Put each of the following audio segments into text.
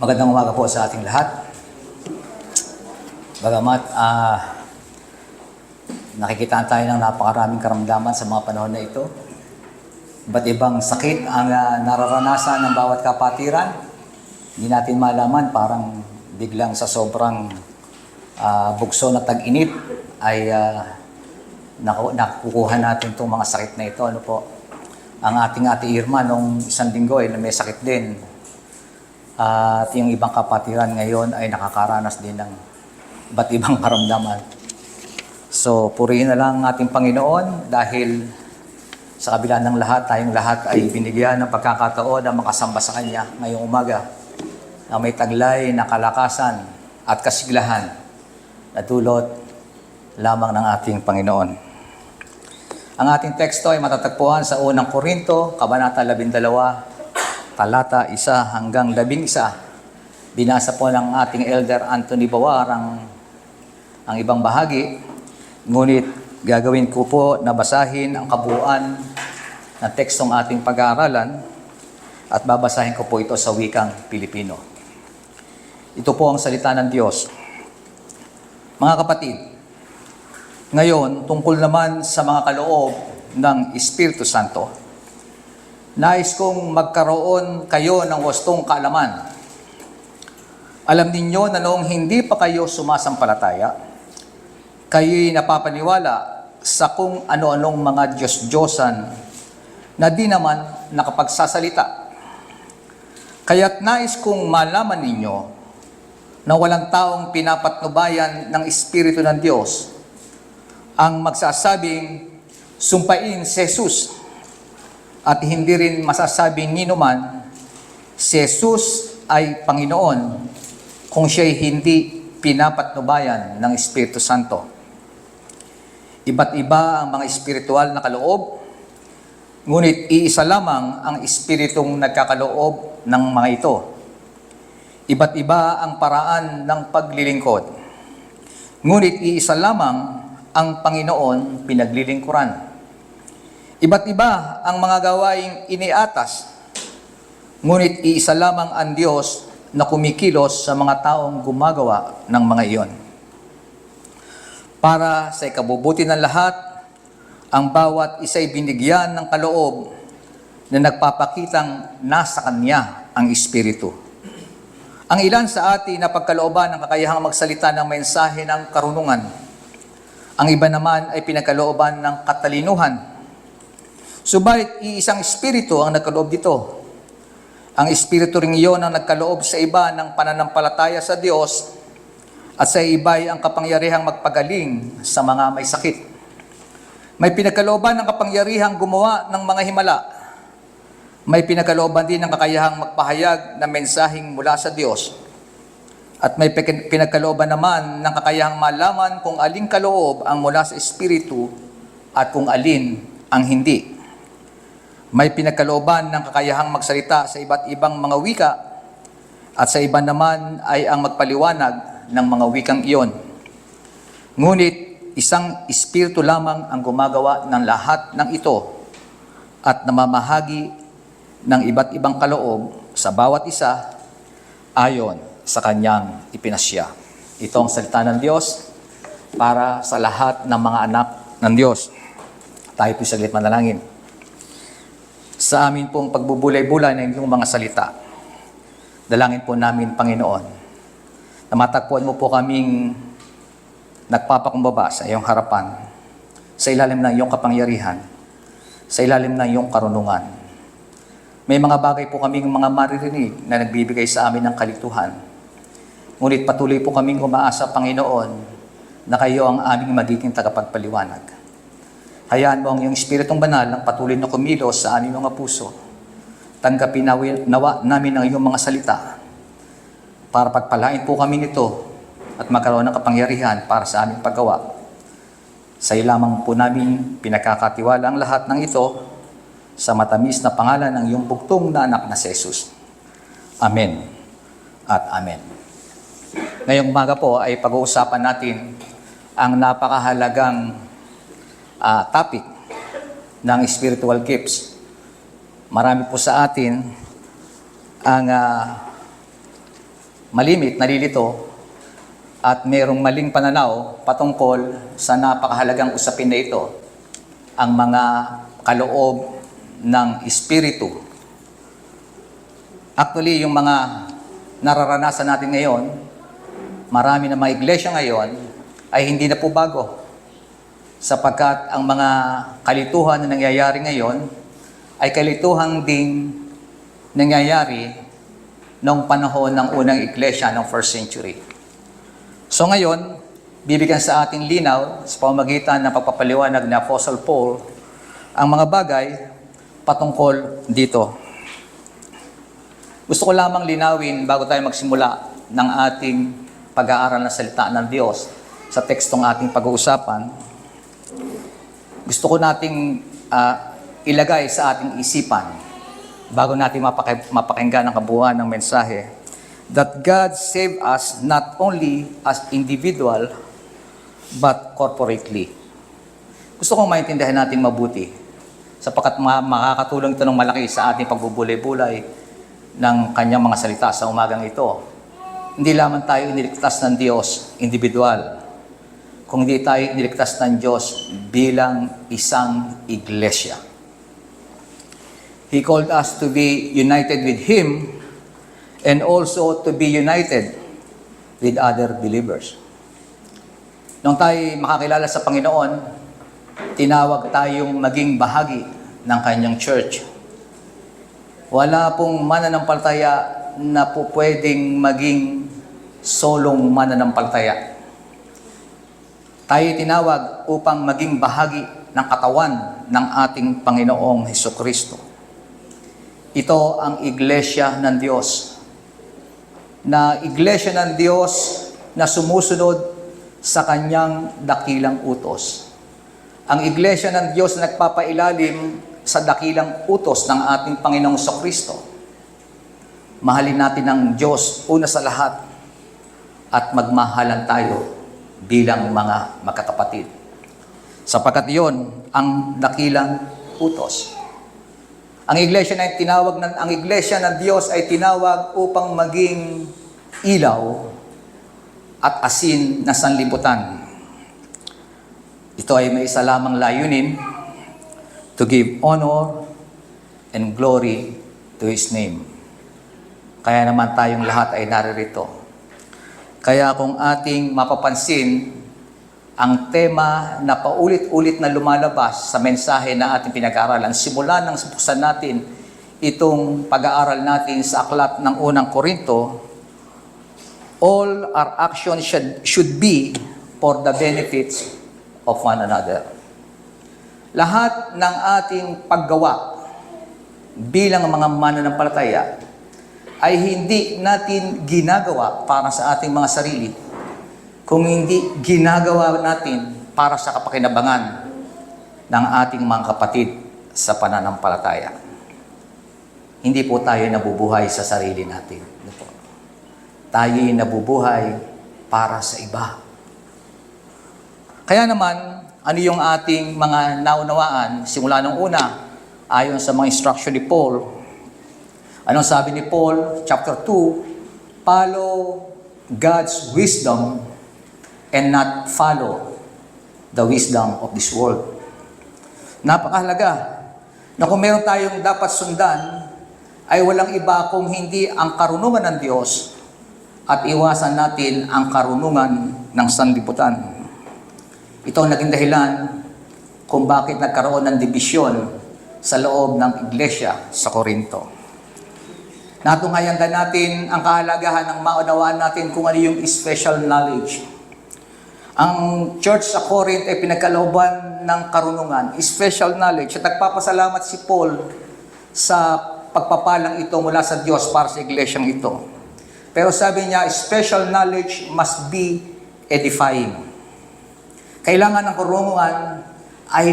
Magandang umaga po sa ating lahat. Bagamat nakikitaan tayo ng napakaraming karamdaman sa mga panahon na ito. Iba't ibang sakit ang nararanasan ng bawat kapatiran. Hindi natin malaman, parang biglang sa sobrang bugso na tag-init ay nakukuha natin itong mga sakit na ito. Ano po? Ang ating Ate Irma nung isang linggo ay may sakit din. At yung ibang kapatiran ngayon ay nakakaranas din ng iba't ibang karamdaman. So, purihin na lang ang ating Panginoon dahil sa kabila ng lahat, tayong lahat ay binigyan ng pagkakataon na makasamba sa Kanya ngayong umaga na may taglay na kalakasan at kasiglahan na dulot lamang ng ating Panginoon. Ang ating teksto ay matatagpuan sa unang Korinto, Kabanata 12, talata 1 hanggang 11. Binasa po ng ating Elder Anthony Bawar ang ibang bahagi. Ngunit gagawin ko po na basahin ang kabuuan ng tekstong ating pag-aaralan at babasahin ko po ito sa wikang Pilipino. Ito po ang salita ng Diyos. Mga kapatid, ngayon tungkol naman sa mga kaloob ng Espiritu Santo, nais kong magkaroon kayo ng wastong kaalaman. Alam ninyo na noong hindi pa kayo sumasampalataya, kayo'y napapaniwala sa kung ano-anong mga Diyos-Diyosan na di naman nakapagsasalita. Kaya't nais kong malaman ninyo na walang taong pinapatnubayan ng Espiritu ng Diyos ang magsasabing sumpain si Jesus, at hindi rin masasabing ninuman si Jesus ay Panginoon kung siya'y hindi pinapatnubayan ng Espiritu Santo. Iba't iba ang mga espiritual na kaloob, ngunit iisa lamang ang espiritong nagkakaloob ng mga ito. Iba't iba ang paraan ng paglilingkod, ngunit iisa lamang ang Panginoon pinaglilingkuran. Iba't iba ang mga gawaing iniatas, ngunit iisa lamang ang Diyos na kumikilos sa mga taong gumagawa ng mga iyon. Para sa ikabubuti ng lahat, ang bawat isa'y binigyan ng kaloob na nagpapakitang nasa Kanya ang Espiritu. Ang ilan sa atin na pagkalooban ng kakayahang magsalita ng mensahe ng karunungan. Ang iba naman ay pinagkalooban ng katalinuhan. Subalit, iisang espiritu ang nagkaloob dito. Ang espiritu ring iyon ang nagkaloob sa iba ng pananampalataya sa Diyos at sa iba ay ang kapangyarihang magpagaling sa mga may sakit. May pinagkalooban ng kapangyarihang gumawa ng mga himala. May pinagkalooban din ng kakayahang magpahayag ng mensaheng mula sa Diyos. At may pinagkalooban naman ng kakayahang malaman kung aling kaloob ang mula sa espiritu at kung alin ang hindi. May pinagkalooban ng kakayahang magsalita sa iba't ibang mga wika at sa iba naman ay ang magpaliwanag ng mga wikang iyon. Ngunit isang espiritu lamang ang gumagawa ng lahat ng ito at namamahagi ng iba't ibang kaloob sa bawat isa ayon sa kanyang ipinasya. Ito ang salita ng Diyos para sa lahat ng mga anak ng Diyos. Tayo po saglit manalangin. Sa amin pong pagbubulay-bulay ng iyong mga salita, dalangin po namin, Panginoon, na matagpuan mo po kaming nagpapakumbaba sa iyong harapan, sa ilalim ng iyong kapangyarihan, sa ilalim ng iyong karunungan. May mga bagay po kaming mga maririnig na nagbibigay sa amin ng kalituhan. Ngunit patuloy po kaming umaasa, Panginoon, na kayo ang aming magiging tagapagpaliwanag. Hayaan mo ang iyong Espiritong Banal ang patuloy na kumilos sa aming mga puso. Tanggapin nawa namin ang iyong mga salita para pagpalain po kami nito at magkaroon ng kapangyarihan para sa aming paggawa. Sa iyo lamang po namin pinagkakatiwala ang lahat ng ito sa matamis na pangalan ng iyong bugtong na anak na si Jesus. Amen at Amen. Ngayong umaga po ay pag-uusapan natin ang napakahalagang topic ng spiritual gifts. Marami po sa atin ang malimit, nalilito, at mayroong maling pananaw patungkol sa napakahalagang usapin na ito, ang mga kaloob ng Espiritu. Actually, yung mga nararanasan natin ngayon, marami na mga iglesia ngayon, ay hindi na po bago. Sapagkat ang mga kalituhan na nangyayari ngayon, ay kalituhan ding nangyayari noong panahon ng unang iglesia ng 1st century. So ngayon, bibigyan sa ating linaw sa pamamagitan ng pagpapaliwanag ni Apostle Paul ang mga bagay patungkol dito. Gusto ko lamang linawin bago tayo magsimula ng ating pag-aaral ng salita ng Diyos sa tekstong ating pag-uusapan. Gusto ko nating ilagay sa ating isipan bago natin mapakinggan ang kabuuan ng mensahe that God saved us not only as individual, but corporately. Gusto kong maintindihan natin mabuti, sapagkat makakatulong ito ng malaki sa ating pagbubulay-bulay ng kanyang mga salita sa umagang ito. Hindi lamang tayo iniligtas ng Diyos individual, kung hindi tayo iniligtas ng Diyos bilang isang iglesia. He called us to be united with Him and also to be united with other believers. Nung tayo makakilala sa Panginoon, tinawag tayong maging bahagi ng kanyang church. Wala pong mananampalataya na po pwedeng maging solong mananampalataya. Tayo tinawag upang maging bahagi ng katawan ng ating Panginoong Hesukristo. Ito ang iglesia ng Diyos. Na iglesia ng Diyos na sumusunod sa kanyang dakilang utos. Ang iglesia ng Diyos na nagpapailalim sa dakilang utos ng ating Panginoong Hesukristo. Mahalin natin ang Diyos una sa lahat at magmahalan tayo bilang mga magkakapatid. Sapagkat iyon ang dakilang utos. Ang iglesia ng Diyos ay tinawag upang maging ilaw at asin na sanlibutan. Ito ay may isa lamang layunin, to give honor and glory to His name. Kaya naman tayong lahat ay naririto. Kaya kung ating mapapansin, ang tema na paulit-ulit na lumalabas sa mensahe na ating pinag-aaralan, simula nang buksan natin itong pag-aaral natin sa aklat ng unang Korinto, all our actions should be for the benefits of one another. Lahat ng ating paggawa bilang mga mananampalataya ay hindi natin ginagawa para sa ating mga sarili, kung hindi ginagawa natin para sa kapakinabangan ng ating mga kapatid sa pananampalataya. Hindi po tayo nabubuhay sa sarili natin. Tayo'y nabubuhay para sa iba. Kaya naman, ano yung ating mga naunawaan simula nung una, ayon sa mga instruction ni Paul? Anong sabi ni Paul? Chapter 2, follow God's wisdom and not follow the wisdom of this world. Napakahalaga na kung meron tayong dapat sundan, ay walang iba kung hindi ang karunungan ng Diyos at iwasan natin ang karunungan ng sanlibutan. Ito ang naging dahilan kung bakit nagkaroon ng dibisyon sa loob ng iglesia sa Korinto. Natunghayan din natin ang kahalagahan ng maunawaan natin kung ano yung special knowledge. Ang church sa Corinth ay pinagkalooban ng karunungan, special knowledge. At nagpapasalamat si Paul sa pagpapalang ito mula sa Diyos para sa iglesyang ito. Pero sabi niya, special knowledge must be edifying. Kailangan ng karunungan ay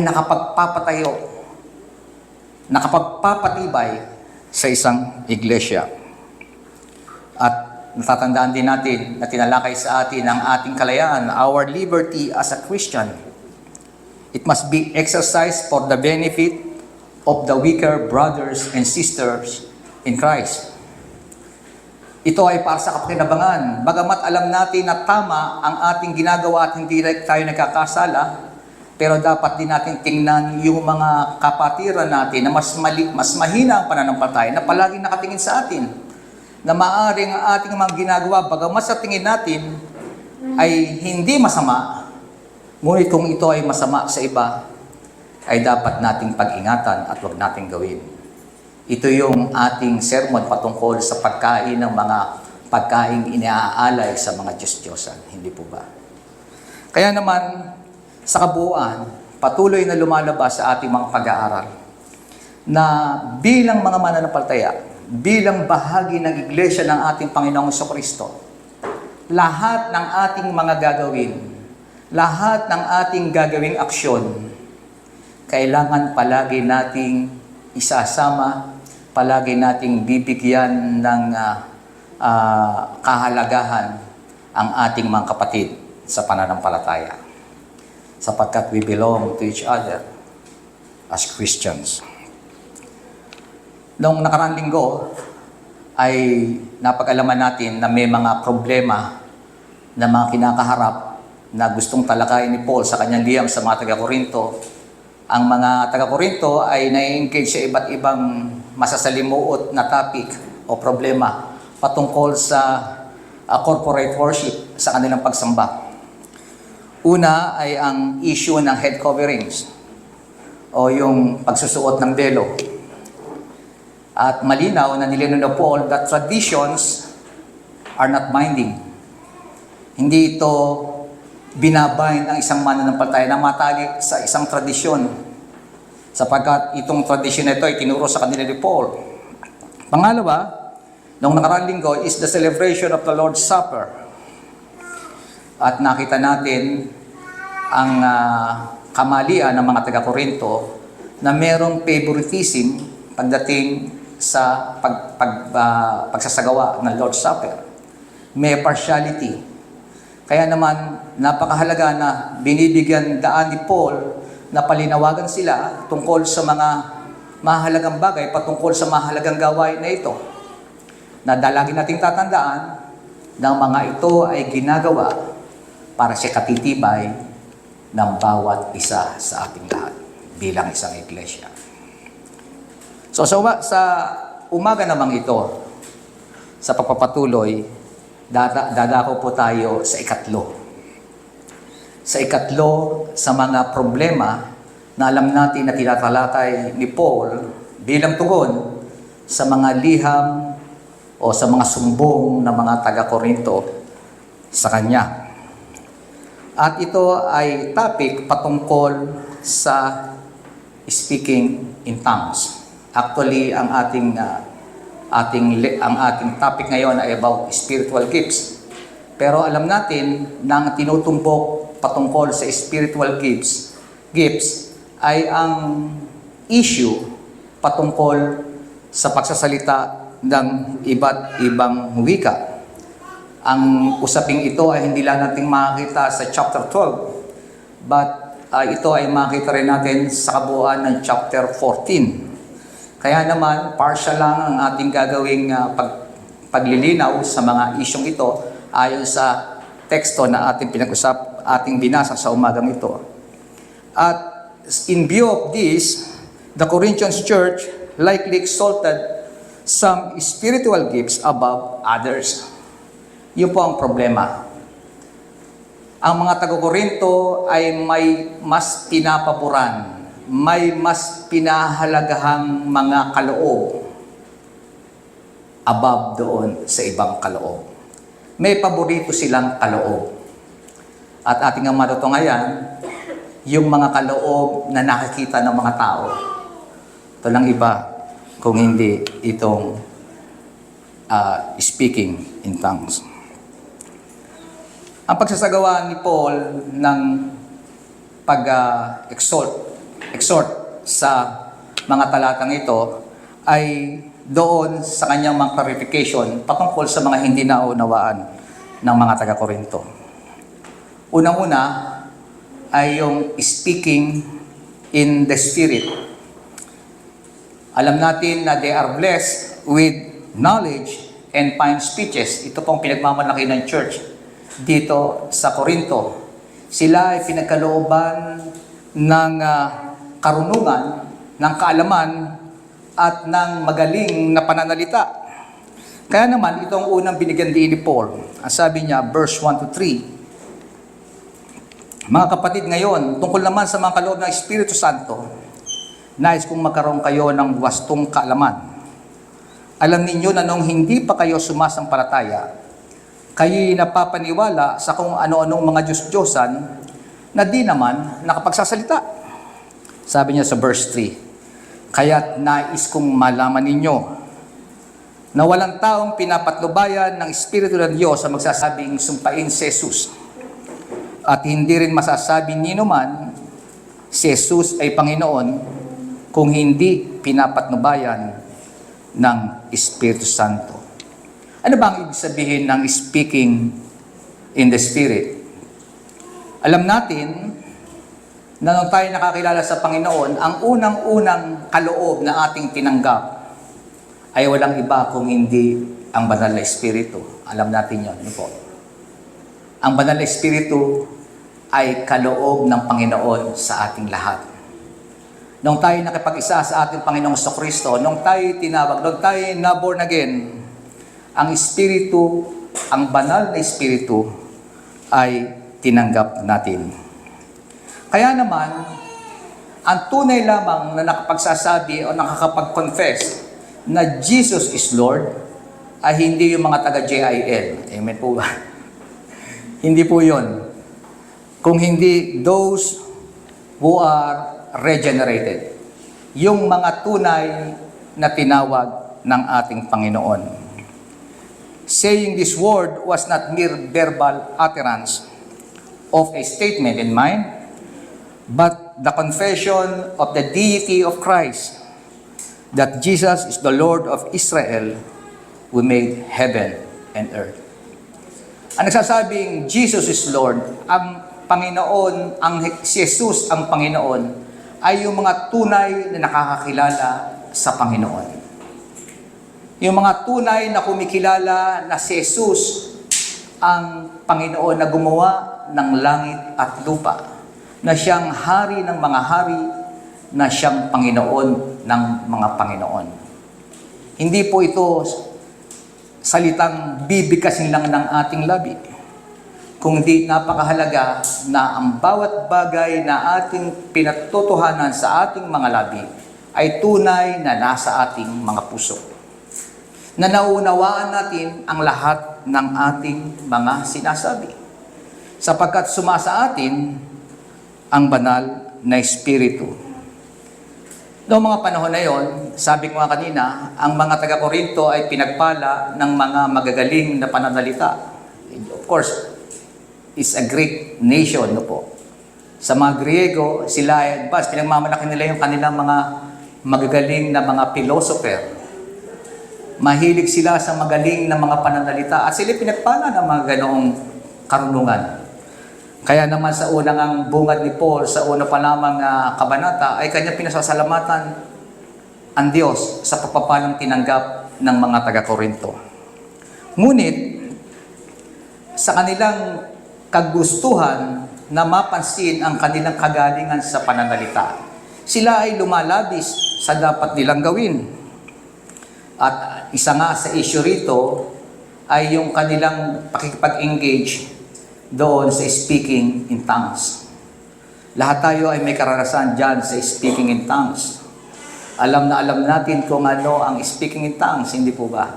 nakapagpapatibay sa isang iglesia. At natatandaan din natin na tinalakay sa atin ang ating kalayaan, our liberty as a Christian. It must be exercised for the benefit of the weaker brothers and sisters in Christ. Ito ay para sa kapakinabangan. Bagamat alam natin na tama ang ating ginagawa at hindi tayo nagkakasala, pero dapat din natin tingnan yung mga kapatiran natin na mas mahina ang pananampalataya na palaging nakatingin sa atin. Na maaaring ang ating mga ginagawa, bagamat sa tingin natin ay hindi masama, ngunit kung ito ay masama sa iba, ay dapat nating pag-ingatan at huwag nating gawin. Ito yung ating sermon patungkol sa pagkain ng mga pagkaing iniaalay sa mga Diyos-Diyosan. Hindi po ba? Kaya naman, sa kabuuan, patuloy na lumalabas sa ating mga pag-aaral na bilang mga mananampalataya, bilang bahagi ng Iglesia ng ating Panginoong Jesucristo, lahat ng ating mga gagawin, lahat ng ating gagawing aksyon, kailangan palagi nating isasama, palagi nating bibigyan ng kahalagahan ang ating mga kapatid sa pananampalataya. Sapagkat we belong to each other as Christians. Noong nakaraang linggo, ay napag-alaman natin na may mga problema na mga kinakaharap na gustong talakayin ni Paul sa kanyang liham sa mga taga-Korinto. Ang mga taga-Korinto ay na-engage sa iba't ibang masasalimuot na topic o problema patungkol sa corporate worship sa kanilang pagsamba. Una ay ang issue ng head coverings o yung pagsusuot ng belo. At malinaw na nilinaw na Paul that traditions are not binding. Hindi ito binabind ang isang mananampalataya na matali sa isang tradisyon. Sapagkat itong tradisyon na ito ay tinuro sa kanila ni Paul. Pangalawa, noong nakaraang linggo is the celebration of the Lord's Supper. At nakita natin ang kamalian ng mga taga-Korinto na merong favoritism pagdating sa pagsasagawa ng Lord's Supper. May partiality. Kaya naman, napakahalaga na binibigyan daan ni Paul na palinawagan sila tungkol sa mga mahalagang bagay patungkol sa mahalagang gawain na ito. Na dalagi nating tatandaan na mga ito ay ginagawa para sa katitibay ng bawat isa sa ating lahat bilang isang iglesia. So sa umaga namang ito, sa pagpapatuloy, dadako po tayo sa ikatlo. Sa ikatlo sa mga problema na alam natin na tinatalakay ni Paul bilang tugon sa mga liham o sa mga sumbong ng mga taga-Korinto sa kanya. At ito ay topic patungkol sa speaking in tongues. Actually, ang ating topic ngayon ay about spiritual gifts. Pero alam natin na ang tinutumbok patungkol sa spiritual gifts ay ang issue patungkol sa pagsasalita ng iba't ibang wika. Ang usaping ito ay hindi lang natin makikita sa chapter 12, but ito ay makikita rin natin sa kabuuan ng chapter 14. Kaya naman, partial lang ang ating gagawing paglilinaw sa mga isyong ito ayon sa teksto na ating ating binasa sa umagang ito. At in view of this, the Corinthian church likely exalted some spiritual gifts above others. Yun po ang problema. Ang mga taga-Korinto ay may mas pinapaboran, may mas pinahalagahang mga kaloob above doon sa ibang kaloob. May paborito silang kaloob. At ating ang matutunghayan, yung mga kaloob na nakikita ng mga tao. Ito lang iba kung hindi itong speaking in tongues. Ang pagsasagawa ni Paul ng exhort sa mga talatang ito ay doon sa kanyang mga clarification patungkol sa mga hindi naunawaan ng mga taga-Korinto. Unang-una ay yung speaking in the Spirit. Alam natin na they are blessed with knowledge and fine speeches. Ito pong pinagmamalaki ng church dito sa Corinto. Sila ay pinagkalooban ng karunungan, ng kaalaman, at ng magaling na pananalita. Kaya naman, ito ang unang binigyan din ni Paul. Ang sabi niya, verse 1 to 3, mga kapatid, ngayon, tungkol naman sa mga kaloob ng Espiritu Santo, nais kong magkaroon kayo ng wastong kaalaman. Alam ninyo na nung hindi pa kayo sumasampalataya, kayo'y napapaniwala sa kung ano-anong mga Diyos-Diyosan na di naman nakapagsasalita. Sabi niya sa verse 3, kaya't nais kong malaman ninyo na walang taong pinapatnubayan ng Espiritu ng Diyos sa magsasabing sumpain si Jesus. At hindi rin masasabi nino man si Jesus ay Panginoon kung hindi pinapatnubayan ng Espiritu Santo. Ano ba ang ibig sabihin ng speaking in the Spirit? Alam natin na nung tayo nakakilala sa Panginoon, ang unang-unang kaloob na ating tinanggap ay walang iba kung hindi ang Banal na Espiritu. Alam natin yun. Ano po? Ang Banal na Espiritu ay kaloob ng Panginoon sa ating lahat. Nung tayo nakipag-isa sa ating Panginoong Kristo, nung tayo tinawag, nung tayo na-born again, ang Espiritu, ang Banal na Espiritu ay tinanggap natin. Kaya naman, ang tunay lamang na nakapagsasabi o nakakapag-confess na Jesus is Lord ay hindi yung mga taga-JIL. Amen po ba? Hindi po yun. Kung hindi those who are regenerated. Yung mga tunay na tinawag ng ating Panginoon. Saying this word was not mere verbal utterance of a statement in mind, but the confession of the deity of Christ, that Jesus is the Lord of Israel, who made heaven and earth. Ang nagsasabing Jesus is Lord, ang Panginoon, si Jesus ang Panginoon, ay yung mga tunay na nakakakilala sa Panginoon. Yung mga tunay na kumikilala na si Jesus ang Panginoon na gumawa ng langit at lupa, na siyang hari ng mga hari, na siyang Panginoon ng mga Panginoon. Hindi po ito salitang bibigkasin lang ng ating labi, kundi napakahalaga na ang bawat bagay na ating pinatutuhanan sa ating mga labi ay tunay na nasa ating mga puso. Na nauunawaan natin ang lahat ng ating mga sinasabi. Sapagkat sumasa atin ang banal na Espiritu. Noong mga panahon na yon, sabi ko nga kanina, ang mga taga-Korinto ay pinagpala ng mga magagaling na pananalita. Of course, it's a Greek nation, no po. Sa mga Griego, sila ay advanced. Pinagmamalaki nila yung kanilang mga magagaling na mga philosopher. Mahilig sila sa magaling na mga pananalita at sila pinagpala ng mga ganoong karunungan. Kaya naman sa unang ang bungad ni Paul, sa una pa lamang kabanata, ay kanya pinasasalamatan ang Diyos sa papapalang tinanggap ng mga taga-Korinto. Ngunit, sa kanilang kagustuhan na mapansin ang kanilang kagalingan sa pananalita, sila ay lumalabis sa dapat nilang gawin. At isa nga sa issue rito ay yung kanilang pakikipag-engage doon sa speaking in tongues. Lahat tayo ay may karanasan dyan sa speaking in tongues. Alam na alam natin kung ano ang speaking in tongues, hindi po ba?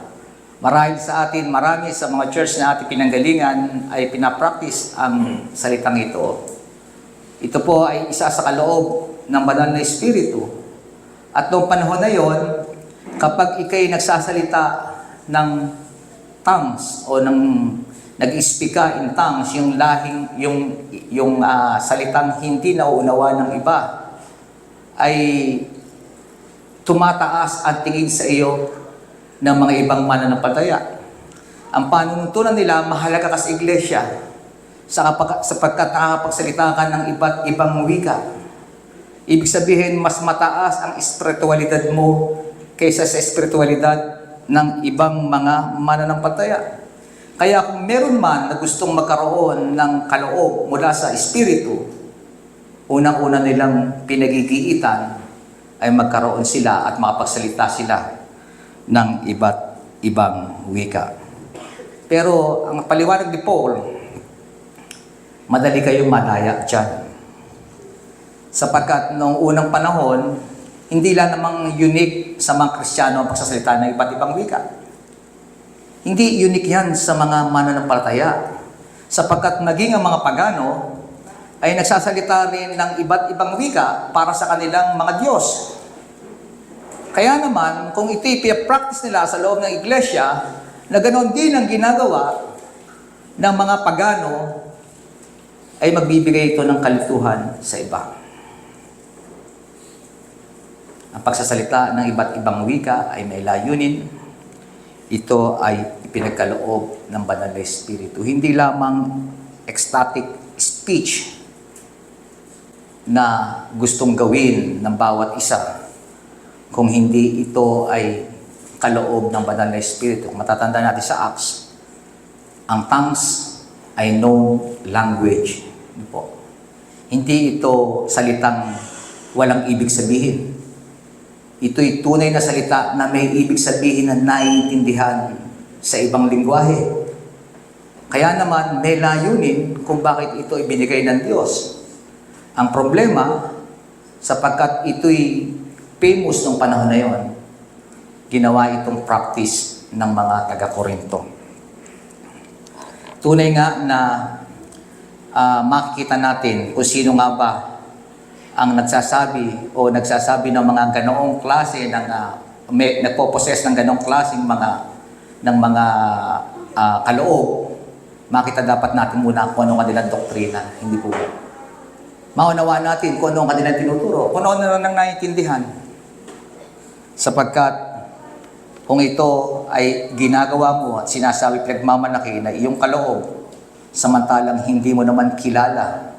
Marahil sa atin, marami sa mga church na ating pinanggalingan ay pinapractice ang salitang ito. Ito po ay isa sa kaloob ng Banal na Espiritu. At noong panahon na yon, kapag ikay nagsasalita ng tongues o ng nag-speak ka in tongues, yung lahing, yung salitang hindi nauunawa ng iba, ay tumataas ang tingin sa iyo ng mga ibang mananampalataya. Ang panuntunan nila, mahalaga ka sa iglesia sapagkat nakakapagsalita ka ng iba't ibang wika. Ibig sabihin, mas mataas ang espiritualidad mo kaysa sa espiritualidad ng ibang mga mananampalataya. Kaya kung meron man na gustong magkaroon ng kaloob mula sa Espiritu, unang-una nilang pinagigiitan ay magkaroon sila at makapagsalita sila ng iba't ibang wika. Pero ang paliwanag ni Paul, madali kayong madaya dyan. Sapagkat noong unang panahon, hindi lang namang unique sa mga Kristiyano ang pagsasalita ng iba't ibang wika. Hindi unique yan sa mga mananampalataya. Sapagkat naging ang mga pagano ay nagsasalita rin ng iba't ibang wika para sa kanilang mga Diyos. Kaya naman, kung ito'y practice nila sa loob ng iglesia, na ganoon din ang ginagawa ng mga pagano, ay magbibigay ito ng kalituhan sa iba. Ang pagsasalita ng iba't ibang wika ay may layunin. Ito ay ipinagkaloob ng Banal na Espiritu. Hindi lamang ecstatic speech na gustong gawin ng bawat isa, kung hindi ito ay kaloob ng Banal na Espiritu. Kung matatanda natin sa Acts, ang tongues ay no language. Hindi ito salitang walang ibig sabihin. Ito'y tunay na salita na may ibig sabihin na naiintindihan sa ibang lingwahe. Kaya naman may layunin kung bakit ito ibinigay ng Diyos. Ang problema, sapagkat ito'y famous nung panahon na yon, ginawa itong practice ng mga taga-Korinto. Tunay nga na makikita natin kung sino nga ba ang nagsasabi ng mga ganoong klase ng nagpo-possess ng ganoong klaseng ng mga kaloob. Makita dapat natin muna kung anong kanilang doktrina, hindi po ba? Maunawaan natin kung anong kanilang tinuturo, kung ano na lang naiintindihan. Sapagkat kung ito ay ginagawa mo at sinasabi pinagmamalaki na iyong kaloob, samantalang hindi mo naman kilala,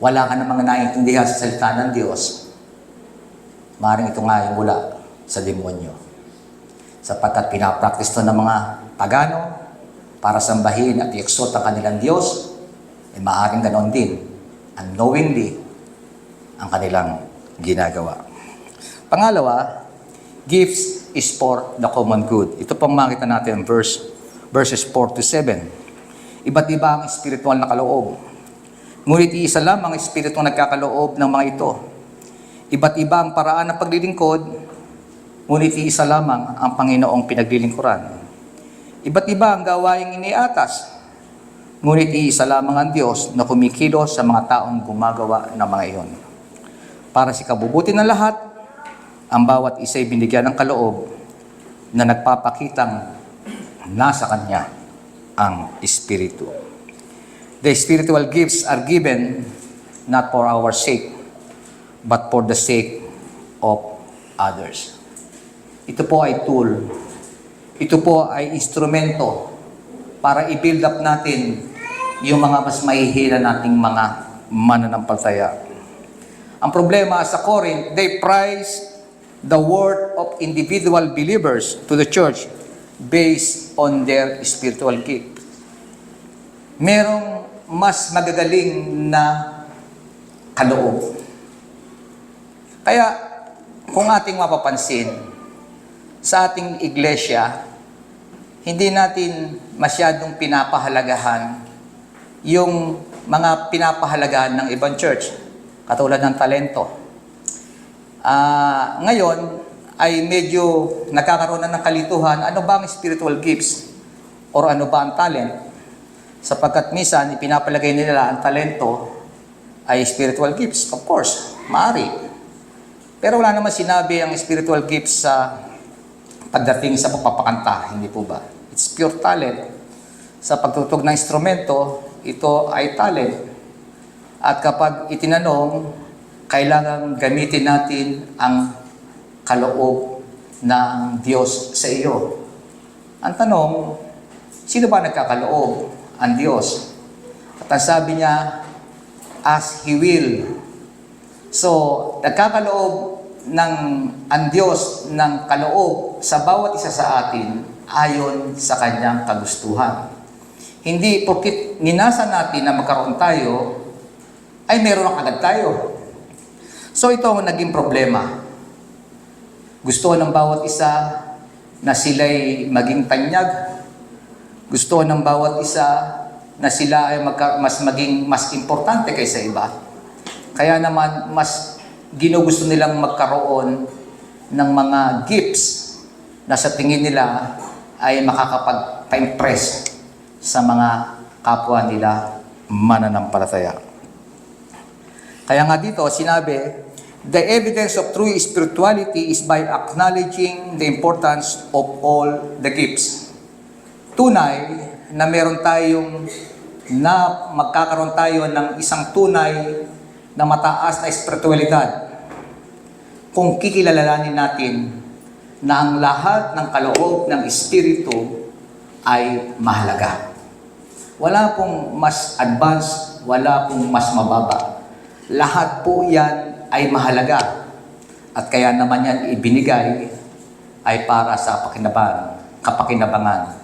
wala ka namang naiintindihan sa salita ng Diyos, maaaring ito nga ay mula sa demonyo. Sapagkat pinapractice ito ng mga pagano para sambahin at i-exalt ang kanilang Diyos, ay maaaring ganoon din, unknowingly, ang kanilang ginagawa. Pangalawa, gifts is for the common good. Ito pong makita natin verses 4 to 7. Iba't iba ang espiritual na kaloob. Ngunit iisa lamang ang espiritu nagkakaloob ng mga ito. Iba't iba ang paraan ng paglilingkod, ngunit iisa lamang ang Panginoong pinaglilingkuran. Iba't iba ang gawaing iniatas, ngunit iisa lamang ang Diyos na kumikilos sa mga taong gumagawa ng mga iyon. Para sa kabubuti ng lahat, ang bawat isa'y binigyan ng kaloob na nagpapakitang nasa Kanya ang Espiritu. The spiritual gifts are given not for our sake, but for the sake of others. Ito po ay tool. Ito po ay instrumento para i-build up natin yung mga mas mahihila nating mga mananampalataya. Ang problema sa Corinth, they prize the worth of individual believers to the church based on their spiritual gift. Merong mas magagaling na kaloob. Kaya, kung ating mapapansin, sa ating iglesia, hindi natin masyadong pinapahalagahan yung mga pinapahalagahan ng ibang church, katulad ng talento. Ngayon, ay medyo nagkakaroon na ng kalituhan, ano ba ang spiritual gifts? Or ano ba ang talent? Sapagkat minsan, ipinapalagay nila ang talento ay spiritual gifts. Of course, maaari. Pero wala naman sinabi ang spiritual gifts sa pagdating sa pagpapakanta, hindi po ba? It's pure talent. Sa pagtutog ng instrumento, ito ay talent. At kapag itinanong, kailangan gamitin natin ang kaloob ng Diyos sa iyo. Ang tanong, sino ba nagkakaloob? Ang Diyos. At ang sabi niya, as He will. So, nagkakaloob ng ang Diyos ng kaloob sa bawat isa sa atin ayon sa kanyang kagustuhan. Hindi porkit ninasa natin na magkaroon tayo, ay meron na agad tayo. So ito ang naging problema. Gusto ng bawat isa na sila'y maging tanyag. Gusto ng bawat isa na sila ay maging mas importante kaysa iba. Kaya naman, mas ginugusto nilang magkaroon ng mga gifts na sa tingin nila ay makakapag-impress sa mga kapwa nila mananampalataya. Kaya nga dito, sinabi, the evidence of true spirituality is by acknowledging the importance of all the gifts. Tunay na meron tayong na magkakaroon tayo ng isang tunay na mataas na espiritualidad kung kikilalanin natin na ang lahat ng kaloob ng Espiritu ay mahalaga. Wala pong mas advanced, wala pong mas mababa. Lahat po yan ay mahalaga. At kaya naman yan ibinigay ay para sa kapakinabangan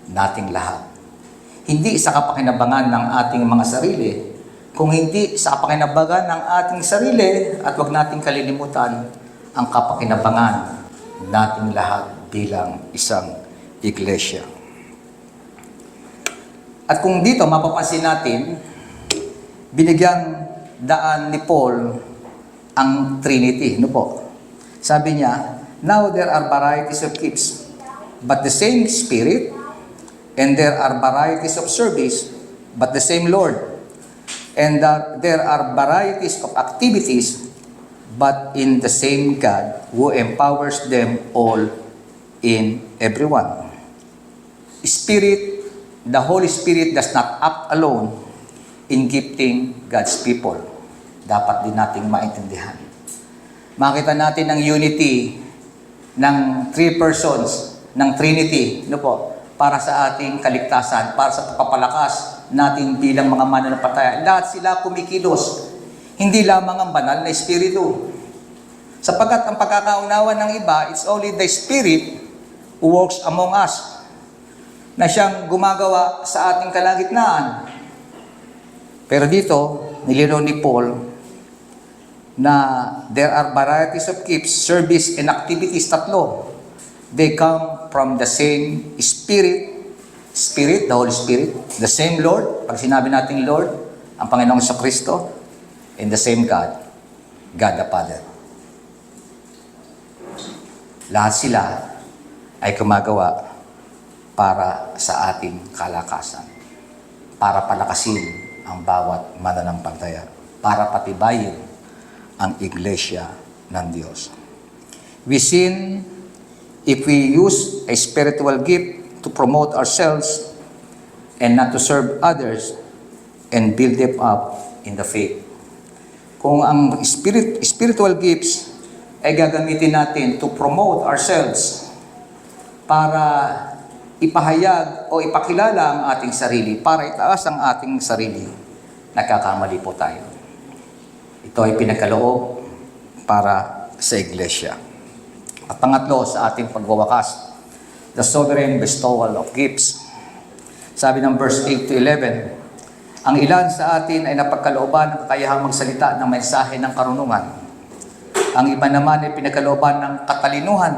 nating lahat. Hindi sa kapakinabangan ng ating mga sarili, kung hindi sa kapakinabangan ng ating sarili, at huwag nating kalilimutan ang kapakinabangan nating lahat bilang isang iglesia. At kung dito mapapansin natin, binigyang daan ni Paul ang Trinity. No po? Sabi niya, now there are varieties of gifts, but the same Spirit, and there are varieties of service, but the same Lord. And there are varieties of activities, but in the same God who empowers them all in everyone. Spirit, the Holy Spirit does not act alone in gifting God's people. Dapat din nating maintindihan. Makita natin ang unity ng three persons, ng Trinity, no po, para sa ating kaligtasan, para sa pagpapalakas natin bilang mga mananampalataya. Lahat sila kumikilos. Hindi lamang ang banal na Espiritu. Sapagkat ang pagkakaunawa ng iba, it's only the Spirit who works among us, na siyang gumagawa sa ating kalagitnaan. Pero dito, nilinaw ni Paul na there are varieties of gifts, service, and activities, tatlo. They come from the same Spirit, the Holy Spirit, the same Lord, pag sinabi natin Lord, ang Panginoong Kristo, and the same God, God the Father. Lahat sila ay gumagawa para sa ating kalakasan, para palakasin ang bawat mananampalataya, para patibayin ang iglesia ng Diyos. We sin if we use a spiritual gift to promote ourselves and not to serve others and build them up in the faith. Kung ang spiritual gifts ay gagamitin natin to promote ourselves para ipahayag o ipakilala ang ating sarili, para itaas ang ating sarili, nagkakamali po tayo. Ito ay pinagkaloob para sa iglesia. At pangatlo, sa ating pagwawakas, the sovereign bestowal of gifts. Sabi ng verse 8 to 11, ang ilan sa atin ay napagkalooban ng kakayahang magsalita ng mensahe ng karunungan. Ang iba naman ay pinagkalooban ng katalinuhan.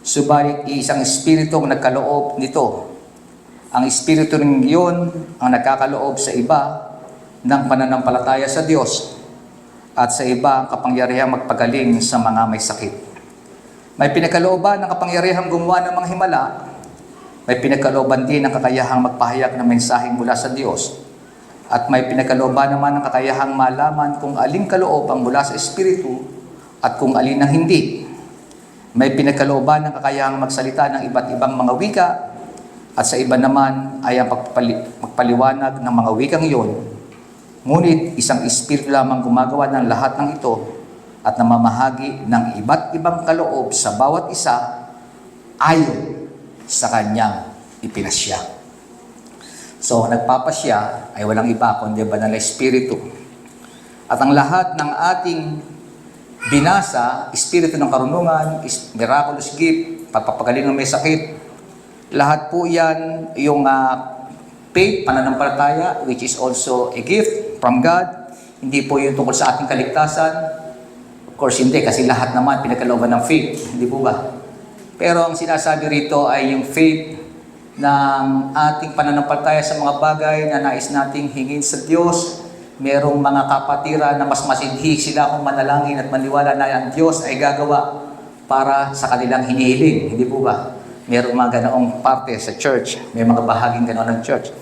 Subalit isang espiritu ang nagkaloob nito. Ang espiritu rin iyon ang nagkakaloob sa iba ng pananampalataya sa Diyos at sa iba ang kapangyarihang magpagaling sa mga may sakit. May pinagkalooban ng kapangyarihang gumawa ng mga himala. May pinagkalooban din ng kakayahang magpahayag ng mensaheng mula sa Diyos. At may pinagkalooban naman ng kakayahang malaman kung aling kaloob ang mula sa Espiritu at kung alin ang hindi. May pinagkalooban ng kakayahang magsalita ng iba't ibang mga wika at sa iba naman ay ang magpaliwanag ng mga wikang iyon. Ngunit isang Espiritu lamang gumagawa ng lahat ng ito at namamahagi ng iba't ibang kaloob sa bawat isa ayon sa kanyang ipinasya. So, nagpapasya ay walang iba kundi banal na Espiritu. At ang lahat ng ating binasa, espiritu ng karunungan, miraculous gift, pagpapagaling ng may sakit. Lahat po yan yung faith, pananampalataya, which is also a gift from God. Hindi po yung tungkol sa ating kaligtasan. Of course, hindi, kasi lahat naman pinagkalooban ng faith. Hindi po ba? Pero ang sinasabi rito ay yung faith ng ating pananampalataya sa mga bagay na nais nating hingin sa Diyos. Merong mga kapatiran na mas masinhi sila kung manalangin at maniwala na ang Diyos ay gagawa para sa kanilang hinihiling. Hindi po ba? Merong mga ganoong parte sa church. May mga bahaging ganoon ng church.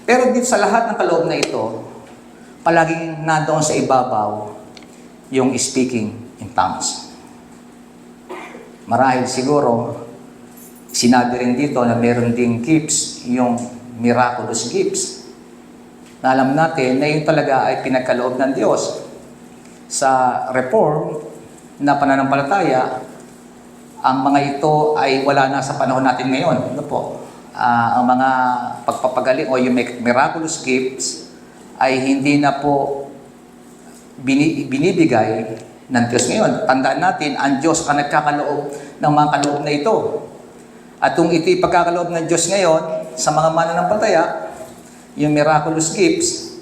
Pero dito sa lahat ng kaloob na ito, palaging nandoon sa ibabaw yung speaking in tongues. Marahil siguro, sinabi rin dito na meron ding gifts, yung miraculous gifts. Na alam natin na yun talaga ay pinagkaloob ng Diyos. Sa reform na pananampalataya, ang mga ito ay wala na sa panahon natin ngayon. Ano po? Ang mga pagpapagaling o yung miraculous gifts ay hindi na po binibigay ng Diyos ngayon. Tandaan natin, ang Diyos ang nagkakaloob ng mga kaloob na ito. At kung ito ipagkakaloob ng Diyos ngayon sa mga mananampalataya, yung miraculous gifts,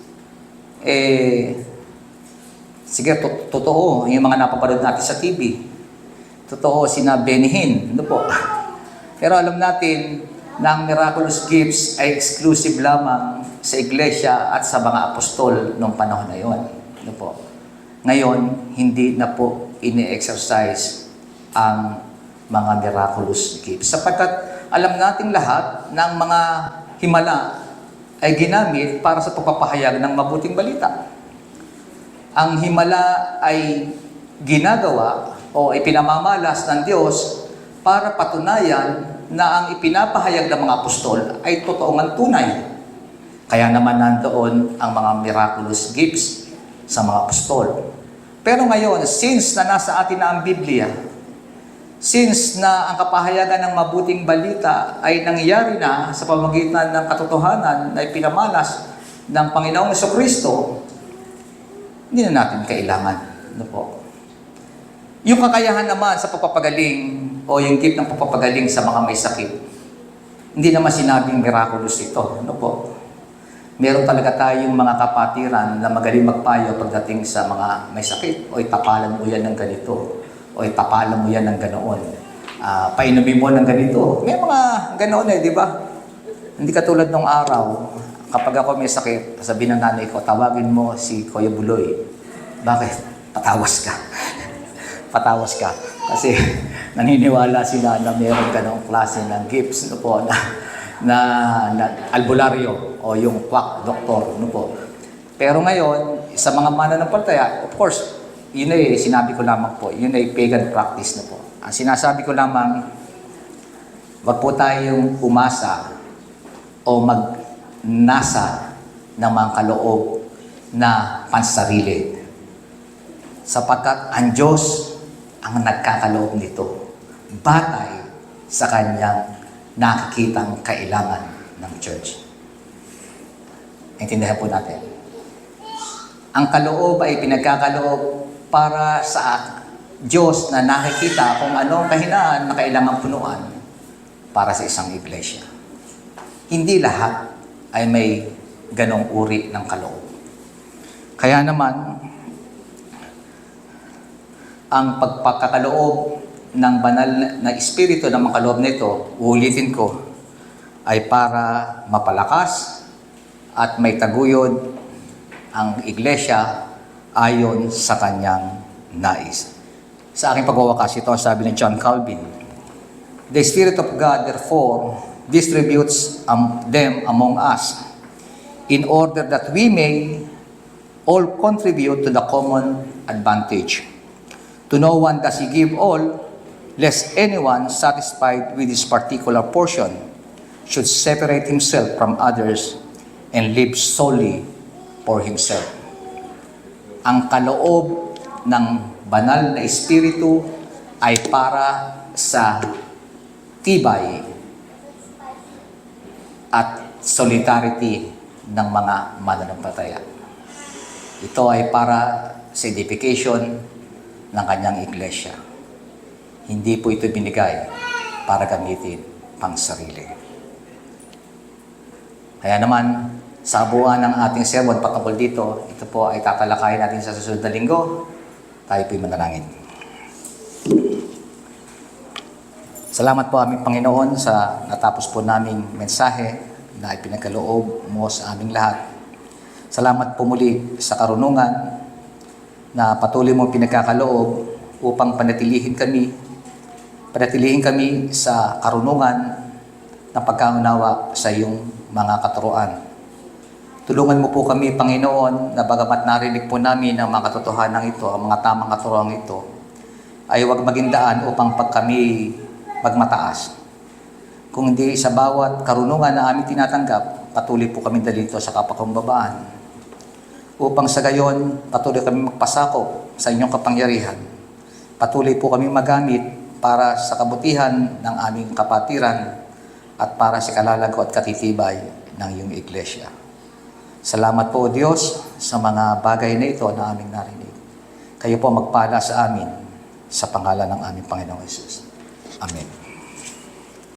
sige, totoo, yung mga napapanood natin sa TV. Totoo, sina Benny Hinn, ano po. Pero alam natin na ang miraculous gifts ay exclusive lamang sa iglesia at sa mga apostol noong panahon na yon. Ano po. Ngayon, hindi na po ini-exercise ang mga miraculous gifts. Sapagkat alam nating lahat na ang mga himala ay ginamit para sa pagpapahayag ng mabuting balita. Ang himala ay ginagawa o ipinamamalas ng Diyos para patunayan na ang ipinapahayag ng mga apostol ay totoong ang tunay. Kaya naman nandoon ang mga miraculous gifts sa mga apostol. Pero ngayon, since na nasa atin na ang Biblia, since na ang kapahayagan ng mabuting balita ay nangyari na sa pamamagitan ng katotohanan na ipinamalas ng Panginoong Jesucristo, hindi na natin kailangan. Ano po? Yung kakayahan naman sa pagpapagaling o yung gift ng pagpapagaling sa mga may sakit, hindi naman sinabing miraculous ito. Ano po? Meron talaga tayong mga kapatiran na magaling magpayo pagdating sa mga may sakit. O tapalan mo yan ng ganito. O tapalan mo yan ng ganoon. Painumin mo ng ganito. May mga ganoon di ba? Hindi katulad nung araw, kapag ako may sakit, sabihin ng nanay ko, tawagin mo si Kuya Buloy. Bakit? Patawas ka. Patawas ka. Kasi naniniwala sila na mayroong ganoong klase ng gifts po, na albularyo o yung quack doktor. Po. Pero ngayon, sa mga mananampalataya, of course, yun ay sinabi ko lamang po, yun ay pagan practice na po. Ang sinasabi ko lamang, wag po tayong umasa o magnasa ng mga kaloob na pansarili. Sapagkat ang Diyos ang nagkakaloob nito, batay sa kanyang nakikitang kailangan ng church. Intindihan po natin. Ang kaloob ay pinagkakaloob para sa Diyos na nakikita kung anong kahinaan na kailangan punuan para sa isang iglesia. Hindi lahat ay may ganong uri ng kaloob. Kaya naman, ang pagpakakaloob ng banal na espiritu ng mga kaloob nito, uulitin ko, ay para mapalakas at may taguyod ang iglesia ayon sa kanyang nais. Sa aking pagwawakas, ito ang sabi ni John Calvin, "The Spirit of God, therefore, distributes them among us, in order that we may all contribute to the common advantage. To no one does He give all, lest anyone satisfied with his particular portion should separate himself from others and live solely for himself." Ang kaloob ng banal na espiritu ay para sa tibay at solidarity ng mga mananampalataya. Ito ay para sa edification ng kanyang iglesia. Hindi po ito binigay para gamitin pang sarili. Kaya naman, sa buwan ng ating sermon patungkol dito, ito po ay tatalakayin natin sa susunod na linggo. Tayo po'y manalangin. Salamat po aming Panginoon sa natapos po naming mensahe na ipinagkaloob mo sa aming lahat. Salamat po muli sa karunungan na patuloy mo pinagkakaloob upang panatilihin kami sa karunungan ng pagkaunawa sa iyong mga katuruan. Tulungan mo po kami, Panginoon, na bagamat narinig po namin ang mga katotohanan ito, ang mga tamang katuruan ito, ay huwag maging daan upang pag kami magmataas. Kung hindi sa bawat karunungan na aming tinatanggap, patuloy po kami dalito sa kapakumbabaan. Upang sa gayon, patuloy kami magpasakop sa inyong kapangyarihan. Patuloy po kami magamit para sa kabutihan ng aming kapatiran at para sa kalalago at katitibay ng iyong iglesia. Salamat po, Diyos, sa mga bagay na ito na aming narinig. Kayo po magpala sa amin sa pangalan ng aming Panginoong Hesus. Amen.